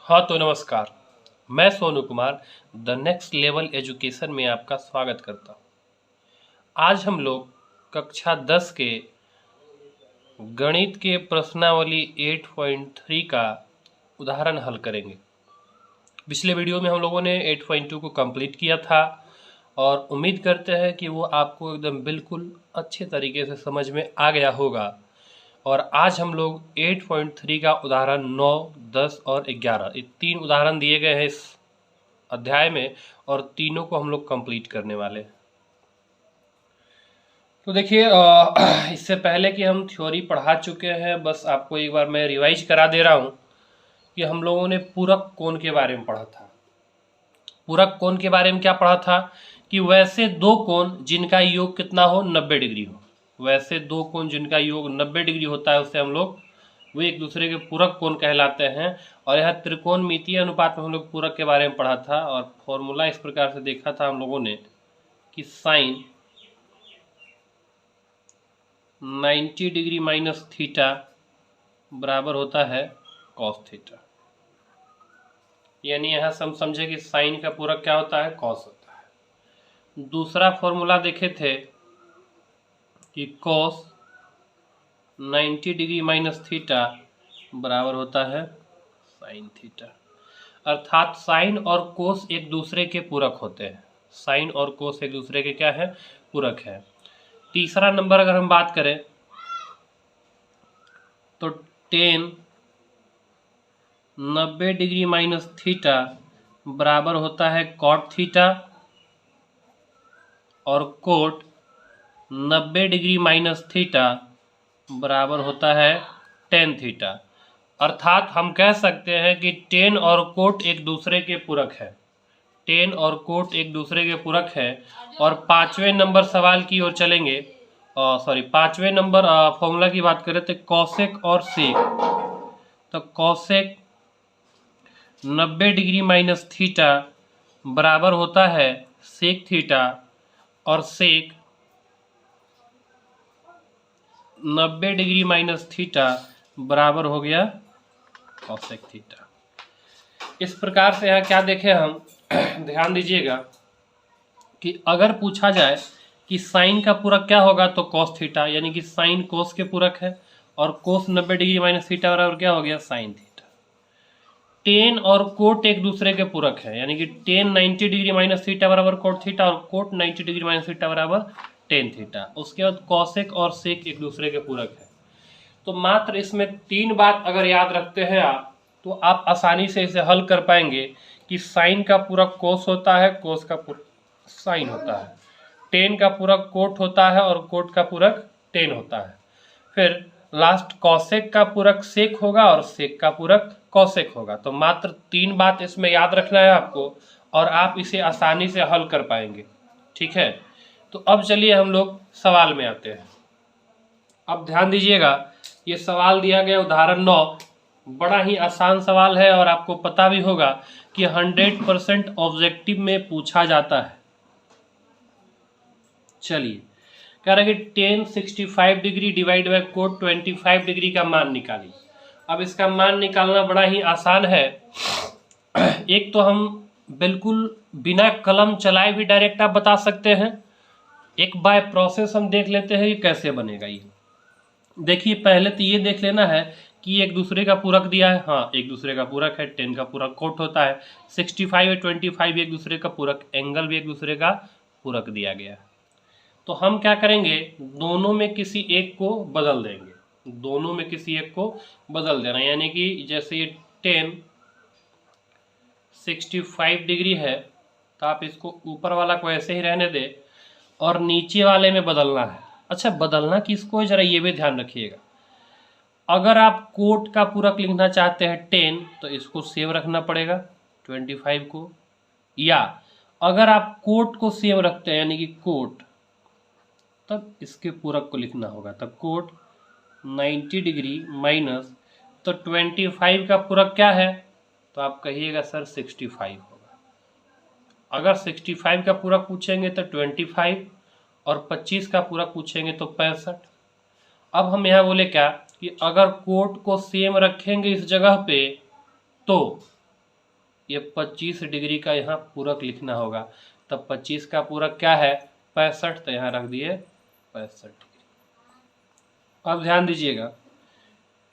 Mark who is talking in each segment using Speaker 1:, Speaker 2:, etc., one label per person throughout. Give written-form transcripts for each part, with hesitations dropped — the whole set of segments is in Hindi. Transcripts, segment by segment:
Speaker 1: हाँ तो नमस्कार। मैं Sonu Kumar the next level education में आपका स्वागत करता हूँ। आज हम लोग कक्षा 10 के गणित के प्रश्नावली 8.3 का उदाहरण हल करेंगे। पिछले वीडियो में हम लोगों ने 8.2 को कंप्लीट किया था और उम्मीद करते हैं कि वो आपको एकदम बिल्कुल अच्छे तरीके से समझ में आ गया होगा। और आज हम लोग 8.3 का उदाहरण 9, 10 और 11 ये 3 उदाहरण दिए गए हैं इस अध्याय में और तीनों को हम लोग कंप्लीट करने वाले हैं। तो देखिए इससे पहले कि हम थ्योरी पढ़ा चुके हैं, बस आपको एक बार मैं रिवाइज करा दे रहा हूँ कि हम लोगों ने पूरक कोण के बारे में पढ़ा था। पूरक कोण के बारे में क्या पढ़ा था कि वैसे दो कोण जिनका योग कितना हो 90 डिग्री हो। वैसे दो कोण जिनका योग 90 डिग्री होता है उसे हम लोग वो एक दूसरे के पूरक कोण कहलाते हैं। और यह त्रिकोणमितीय अनुपात में हम लोग पूरक के बारे में पढ़ा था और फॉर्मूला इस प्रकार से देखा था हम लोगों ने कि साइन 90 डिग्री माइनस थीटा बराबर होता है कॉस थीटा। यानी यहाँ हम समझे कि साइन का पूरक क्या होता है, कॉस होता है। दूसरा फॉर्मूला देखे थे कि कॉस 90 डिग्री माइनस थीटा बराबर होता है साइन थीटा। अर्थात साइन और कोस एक दूसरे के पूरक होते हैं। साइन और कोस एक दूसरे के क्या है, पूरक है। तीसरा नंबर अगर हम बात करें तो टेन 90 डिग्री माइनस थीटा बराबर होता है कॉट थीटा और कोट 90 डिग्री माइनस थीटा बराबर होता है टेन थीटा। अर्थात हम कह सकते हैं कि टेन और कोट एक दूसरे के पूरक है। टेन और कोट एक दूसरे के पूरक है। और पांचवें नंबर सवाल की ओर चलेंगे, पांचवें नंबर फॉर्मूला की बात करें तो कॉसेक और सेक। तो कॉसेक 90 डिग्री माइनस थीटा बराबर होता है सेक थीटा और सेक 90 डिग्री माइनस थीटा बराबर हो गया कॉसेक थीटा। इस प्रकार से यहाँ क्या देखें हम ध्यान दीजिएगा कि अगर पूछा जाए कि साइन का पूरक क्या होगा तो कॉस थीटा, यानी कि साइन कोस के पूरक है और कोस 90 डिग्री माइनस थीटा बराबर क्या हो गया, साइन थीटा। टेन और कोट एक दूसरे के पूरक है, यानी कि टेन 90 डिग्री माइनस थीटा बराबर कोट थीटा और कोट 90 डिग्री माइनस थीटा बराबर टेन थीटा। उसके बाद कॉसेक और सेक एक दूसरे के पूरक है। तो मात्र इसमें 3 बात अगर याद रखते हैं आप तो आप आसानी से इसे हल कर पाएंगे कि साइन का पूरक कोस होता है, कोस का पूरक साइन होता है, टेन का पूरक कोट होता है और कोट का पूरक टेन होता है। फिर लास्ट कॉसेक का पूरक सेक होगा और सेक का पूरक कॉसेक होगा। तो मात्र 3 बात इसमें याद रखना है आपको और आप इसे आसानी से हल कर पाएंगे। ठीक है, तो अब चलिए हम लोग सवाल में आते हैं। अब ध्यान दीजिएगा, ये सवाल दिया गया उदाहरण 9 बड़ा ही आसान सवाल है और आपको पता भी होगा कि 100% ऑब्जेक्टिव में पूछा जाता है। चलिए, कह रहा है कि tan 65 degree divide by cot 25 degree का मान निकालिए। अब इसका मान निकालना बड़ा ही आसान है। एक तो हम बिल्कुल बिना कलम चलाए भी डायरेक्ट आप बता सकते हैं। एक बाय प्रोसेस हम देख लेते हैं कि कैसे बनेगा ये। देखिए, पहले तो ये देख लेना है कि एक दूसरे का पूरक दिया है। हाँ, एक दूसरे का पूरक है। 10 का पूरक कोट होता है, 65 और 25 एक दूसरे का पूरक, एंगल भी एक दूसरे का पूरक दिया गया है। तो हम क्या करेंगे, दोनों में किसी एक को बदल देंगे। दोनों में किसी एक को बदल देना, यानी कि जैसे ये 10 65 डिग्री है तो आप इसको ऊपर वाला को ऐसे ही रहने दे और नीचे वाले में बदलना है। अच्छा, बदलना किसको है जरा ये भी ध्यान रखिएगा। अगर आप कोट का पूरक लिखना चाहते हैं 10 तो इसको सेम रखना पड़ेगा 25 को, या अगर आप कोट को सेम रखते हैं यानी कि कोट, तब इसके पूरक को लिखना होगा। तब कोट 90 डिग्री माइनस तो 25 का पूरक क्या है, तो आप कहिएगा सर 65 होगा। अगर 65 का पूरक पूछेंगे तो 25 और 25 का पूरक पूछेंगे तो 65। अब हम यहाँ बोले क्या कि अगर कोट को सेम रखेंगे इस जगह पे तो ये 25 डिग्री का यहाँ पूरक लिखना होगा। तब 25 का पूरक क्या है 65, तो यहाँ रख दिए 65 डिग्री। अब ध्यान दीजिएगा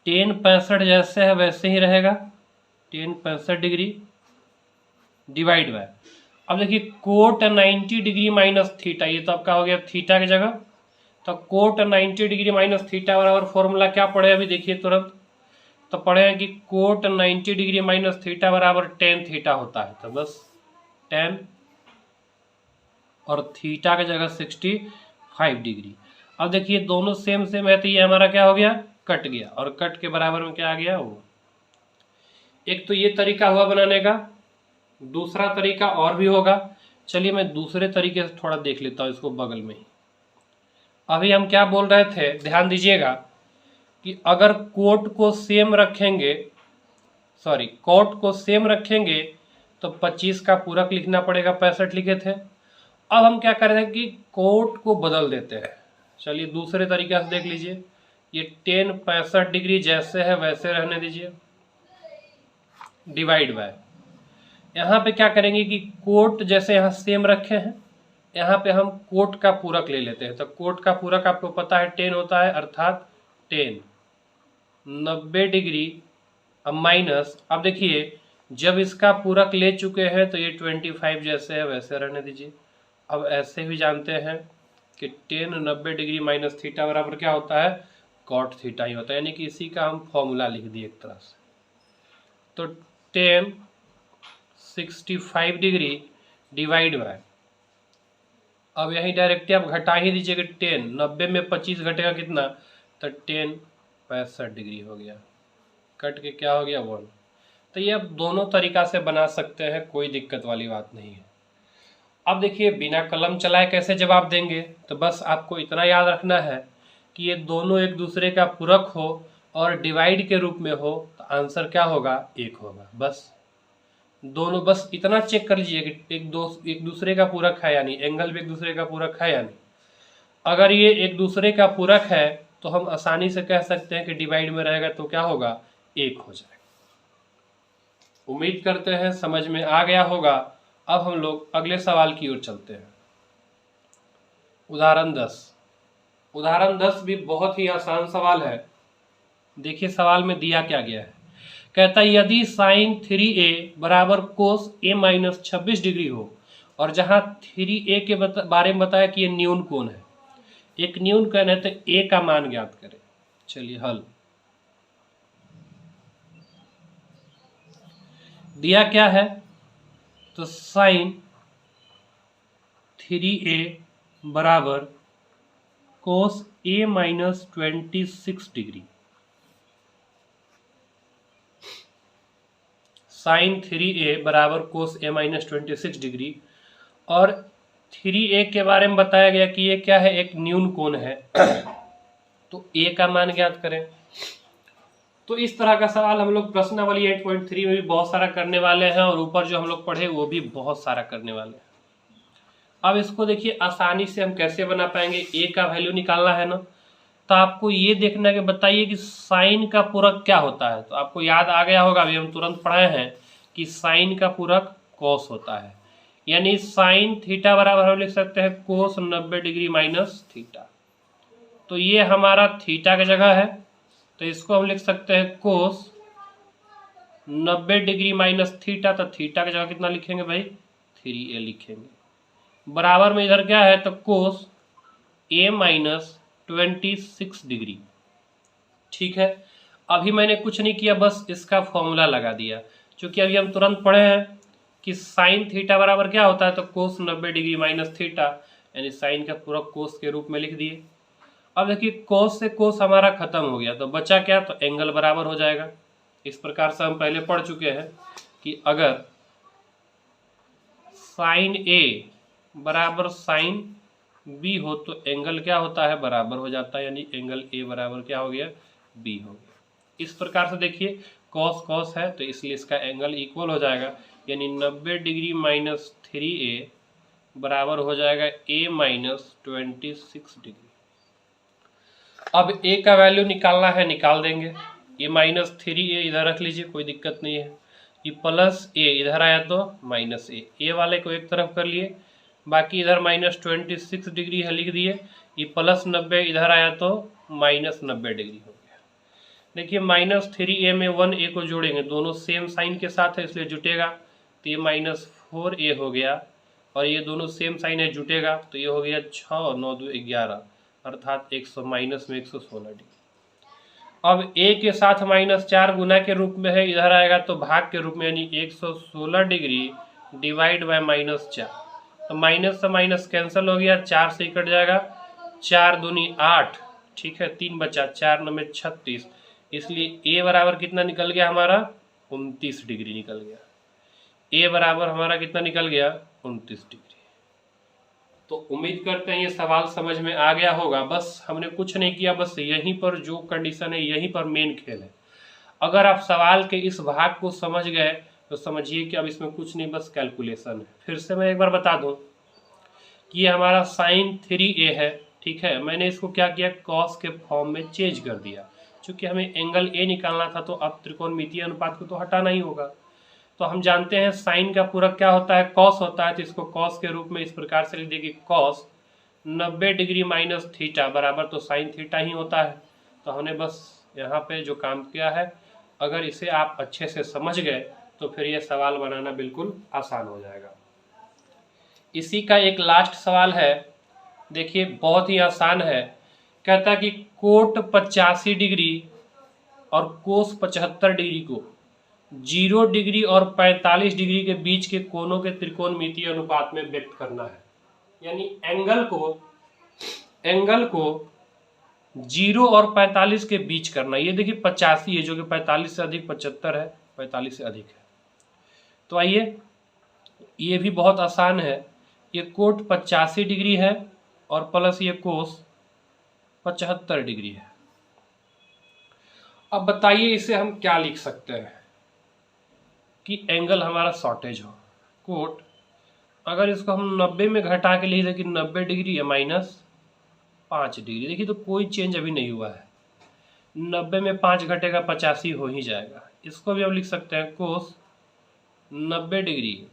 Speaker 1: tan 65 जैसे है वैसे ही रहेगा, tan 65 डिग्री डिवाइड बाय, अब देखिए कोट 90 डिग्री माइनस थीटा, ये तो आपका हो गया थीटा की जगह, तो कोट 90 डिग्री माइनस थीटा बराबर फॉर्मूला क्या पढ़े अभी देखिए तुरंत, तो पढ़े हैं कि कोट 90 डिग्री माइनस थीटा बराबर टेन थीटा होता है। तो बस टेन और थीटा की जगह 65 डिग्री। अब देखिए दोनों सेम सेम है तो ये हमारा क्या हो गया कट गया, और कट के बराबर में क्या आ गया वो। एक तो ये तरीका हुआ बनाने का, दूसरा तरीका और भी होगा। चलिए मैं दूसरे तरीके से थोड़ा देख लेता हूँ इसको बगल में ही। अभी हम क्या बोल रहे थे ध्यान दीजिएगा कि अगर कोट को सेम रखेंगे, सॉरी कोट को सेम रखेंगे तो 25 का पूरक लिखना पड़ेगा, 65 लिखे थे। अब हम क्या कर रहे हैं कि कोट को बदल देते हैं। चलिए दूसरे तरीके से देख लीजिए, ये tan 65 डिग्री जैसे है वैसे रहने दीजिए डिवाइड बाय, यहाँ पे क्या करेंगे कि कोट जैसे यहाँ सेम रखे हैं, यहाँ पे हम कोट का पूरक ले लेते हैं। तो कोट का पूरक आपको पता है 10 होता है, अर्थात 10 90 डिग्री अब माइनस, अब देखिए जब इसका पूरक ले चुके हैं तो ये 25 जैसे है वैसे रहने दीजिए। अब ऐसे भी जानते हैं कि tan 90 डिग्री माइनस थीटा बराबर क्या होता है कॉट थीटा ही होता है, यानी कि इसी का हम फॉर्मूला लिख दिए एक तरह से। तो tan 65 डिग्री डिवाइड बाय, अब यही डायरेक्टली आप घटा ही दीजिएगा 10, 90 में 25 घटेगा कितना, तो tan 65 डिग्री हो गया, कट के क्या हो गया 1। तो ये आप दोनों तरीका से बना सकते हैं, कोई दिक्कत वाली बात नहीं है। अब देखिए बिना कलम चलाए कैसे जवाब देंगे, तो बस आपको इतना याद रखना है कि ये दोनों एक दूसरे का पूरक हो और डिवाइड के रूप में हो तो आंसर क्या होगा 1 होगा। बस दोनों बस इतना चेक कर लीजिए कि एक दूसरे का पूरक है, यानी एंगल भी एक दूसरे का पूरक है या नहीं। अगर ये एक दूसरे का पूरक है तो हम आसानी से कह सकते हैं कि डिवाइड में रहेगा तो क्या होगा 1 हो जाएगा। उम्मीद करते हैं समझ में आ गया होगा। अब हम लोग अगले सवाल की ओर चलते हैं। उदाहरण 10। उदाहरण 10 भी बहुत ही आसान सवाल है। देखिए सवाल में दिया क्या गया है, कहता है यदि साइन 3a बराबर कोस a माइनस 26 डिग्री हो, और जहां 3a के बारे में बताया कि ये न्यून कोण है, एक न्यून कोण है तो a का मान ज्ञात करें। चलिए हल दिया क्या है, तो साइन 3a बराबर cos a minus 26 degree, sine 3a बराबर कोस a माइनस 26 डिग्री, और 3a के बारे में बताया गया कि ये क्या है एक न्यून कोण है तो a का मान ज्ञात करें। तो इस तरह का सवाल हम लोग प्रश्नावली 8.3 में भी बहुत सारा करने वाले हैं, और ऊपर जो हम लोग पढ़े वो भी बहुत सारा करने वाले हैं। अब इसको देखिए आसानी से हम कैसे बना पाएंगे, a का वैल्यू निकालना है ना, तो आपको ये देखना कि बताइए कि साइन का पूरक क्या होता है। तो आपको याद आ गया होगा, अभी हम तुरंत पढ़े हैं कि साइन का पूरक कोस होता है, यानी साइन थीटा बराबर हम लिख सकते हैं कोस 90 डिग्री माइनस थीटा। तो ये हमारा थीटा की जगह है, तो इसको हम लिख सकते हैं कोस 90 डिग्री माइनस थीटा। तो थीटा की जगह कितना लिखेंगे भाई 3a लिखेंगे, बराबर में इधर क्या है तो कोस a माइनस 26 डिग्री। ठीक है, अभी मैंने कुछ नहीं किया, बस इसका फॉर्मूला लगा दिया, क्योंकि अभी हम तुरंत पढ़े हैं कि साइन थीटा बराबर क्या होता है तो कोस 90 डिग्री माइनस थीटा, यानी साइन का पूरक कोस के रूप में लिख दिए। अब देखिए कोस से कोस हमारा खत्म हो गया, तो बचा क्या, तो एंगल बराबर हो जाएगा। इस प्रकार से हम पहले पढ़ चुके हैं कि अगर साइन ए बराबर साइन बी हो तो एंगल क्या होता है बराबर हो जाता है, यानी एंगल ए बराबर क्या हो गया बी हो गया। इस प्रकार से देखिए कॉस कॉस है तो इसलिए इसका एंगल इक्वल हो जाएगा, यानी 90 डिग्री माइनस 3a बराबर हो जाएगा a माइनस 26 डिग्री। अब a का वैल्यू निकालना है, निकाल देंगे। ये माइनस 3a इधर रख लीजिए, कोई दिक्कत नहीं है। ये प्लस ए इधर आया तो माइनस ए वाले को एक तरफ कर लिए, बाकी इधर -26 डिग्री है लिख दिए। ये +90 इधर आया तो -90 डिग्री हो गया। देखिए -3a में 1a को जोड़ेंगे, दोनों सेम साइन के साथ है इसलिए जुटेगा, तो ये -4a हो गया, और ये दोनों सेम साइन है जुटेगा, तो ये हो गया 6 9 2 11, अर्थात 100 माइनस में 116 डिग्री। अब a के साथ -4 गुना के रूप में है, इधर आएगा तो भाग के रूप में, यानी 116 डिग्री डिवाइड बाय -4, तो माइनस से माइनस कैंसिल हो गया, 4 से कट जाएगा, 4 दूनी 8, ठीक है, 3 बचा, 4 9 में 36, इसलिए a बराबर कितना निकल गया हमारा 29 डिग्री निकल गया। a बराबर हमारा कितना निकल गया 29 डिग्री। तो उम्मीद करते हैं ये सवाल समझ में आ गया होगा। बस हमने कुछ नहीं किया, बस यहीं पर जो कंडीशन है यहीं पर मेन खेल है। अगर आप सवाल के इस भाग को समझ गए तो समझिए कि अब इसमें कुछ नहीं, बस कैलकुलेशन है। फिर से मैं एक बार बता दूं कि ये हमारा sin 3a है, ठीक है, मैंने इसको क्या किया cos के फॉर्म में चेंज कर दिया, क्योंकि हमें एंगल a निकालना था, तो अब त्रिकोणमितीय अनुपात को तो हटाना ही होगा। तो हम जानते हैं साइन का पूरक क्या होता है, cos होता है, तो इसको cos के रूप में इस प्रकार से लिख देंगे, cos 90 डिग्री माइनस थीटा बराबर तो साइन थीटा ही होता है। तो हमने बस यहाँ पे जो काम किया है, अगर इसे आप अच्छे से समझ गए तो फिर ये सवाल बनाना बिल्कुल आसान हो जाएगा। इसी का एक लास्ट सवाल है, देखिए बहुत ही आसान है। कहता है कि कोट 85 डिग्री और कोस 75 डिग्री को 0 डिग्री और 45 डिग्री के बीच के कोणों के त्रिकोणमितीय अनुपात में व्यक्त करना है। यानी एंगल को 0 और 45 के बीच करना। ये देखिए 85 है, जो कि 45 से अधिक, 75 है, 45 से अधिक है। तो आइए, ये भी बहुत आसान है। ये कोट 85 डिग्री है और प्लस ये कोस 75 डिग्री है। अब बताइए इसे हम क्या लिख सकते हैं कि एंगल हमारा शॉर्टेज हो। कोट, अगर इसको हम 90 में घटा के लिख दें कि 90 डिग्री है -5 डिग्री, देखिए तो कोई चेंज अभी नहीं हुआ है। 90 में 5 घटेगा 85 हो ही जाएगा। इसको भी हम लिख सकते हैं कोस 90 डिग्री,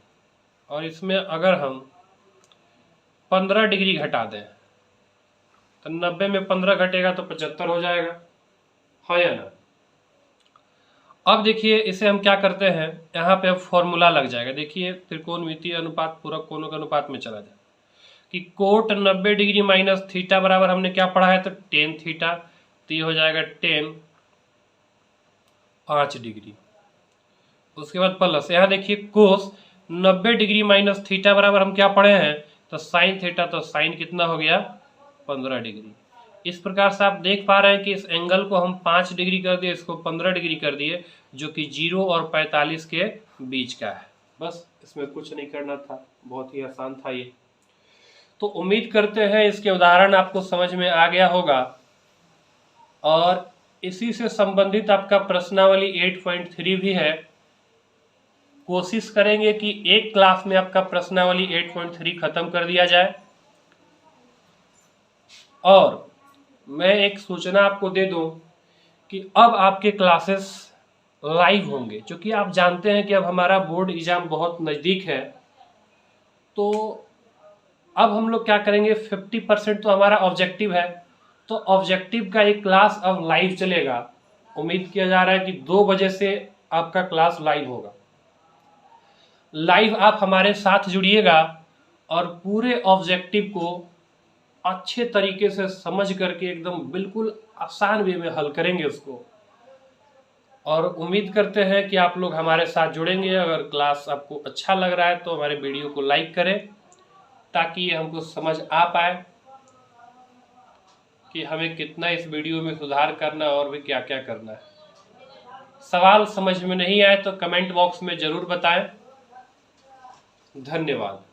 Speaker 1: और इसमें अगर हम 15 डिग्री घटा दें तो 90 में 15 घटेगा तो 75 हो जाएगा, है या ना। अब देखिए इसे हम क्या करते हैं, यहाँ पे अब फॉर्मूला लग जाएगा। देखिए त्रिकोणमितीय अनुपात पूरक कोणों के अनुपात में चला जाए कि कोट 90 डिग्री माइनस थीटा बराबर हमने क्या पढ़ा है, तो टेन थीटा, तो ये हो जाएगा टेन 5 डिग्री। उसके बाद प्लस यहाँ देखिए कोस 90 डिग्री माइनस थीटा बराबर हम क्या पढ़े हैं, तो साइन थीटा, तो साइन कितना हो गया 15 डिग्री। इस प्रकार से आप देख पा रहे हैं कि इस एंगल को हम 5 डिग्री कर दिए, इसको 15 डिग्री कर दिए, जो कि 0 और 45 के बीच का है। बस इसमें कुछ नहीं करना था, बहुत ही आसान था ये। तो उम्मीद करते हैं इसके उदाहरण आपको समझ में आ गया होगा, और इसी से संबंधित आपका प्रश्नावली 8.3 भी है। कोशिश करेंगे कि एक क्लास में आपका प्रश्नावली 8.3 खत्म कर दिया जाए। और मैं एक सूचना आपको दे दूं कि अब आपके क्लासेस लाइव होंगे, क्योंकि आप जानते हैं कि अब हमारा बोर्ड एग्जाम बहुत नज़दीक है। तो अब हम लोग क्या करेंगे, 50% तो हमारा ऑब्जेक्टिव है, तो ऑब्जेक्टिव का एक क्लास अब लाइव चलेगा। उम्मीद किया जा रहा है कि 2 बजे से आपका क्लास लाइव होगा। लाइव आप हमारे साथ जुड़िएगा और पूरे ऑब्जेक्टिव को अच्छे तरीके से समझ करके एकदम बिल्कुल आसान वे में हल करेंगे उसको। और उम्मीद करते हैं कि आप लोग हमारे साथ जुड़ेंगे। अगर क्लास आपको अच्छा लग रहा है तो हमारे वीडियो को लाइक करें, ताकि ये हमको समझ आ पाए कि हमें कितना इस वीडियो में सुधार करना और भी क्या क्या करना है। सवाल समझ में नहीं आए तो कमेंट बॉक्स में ज़रूर बताएं। धन्यवाद।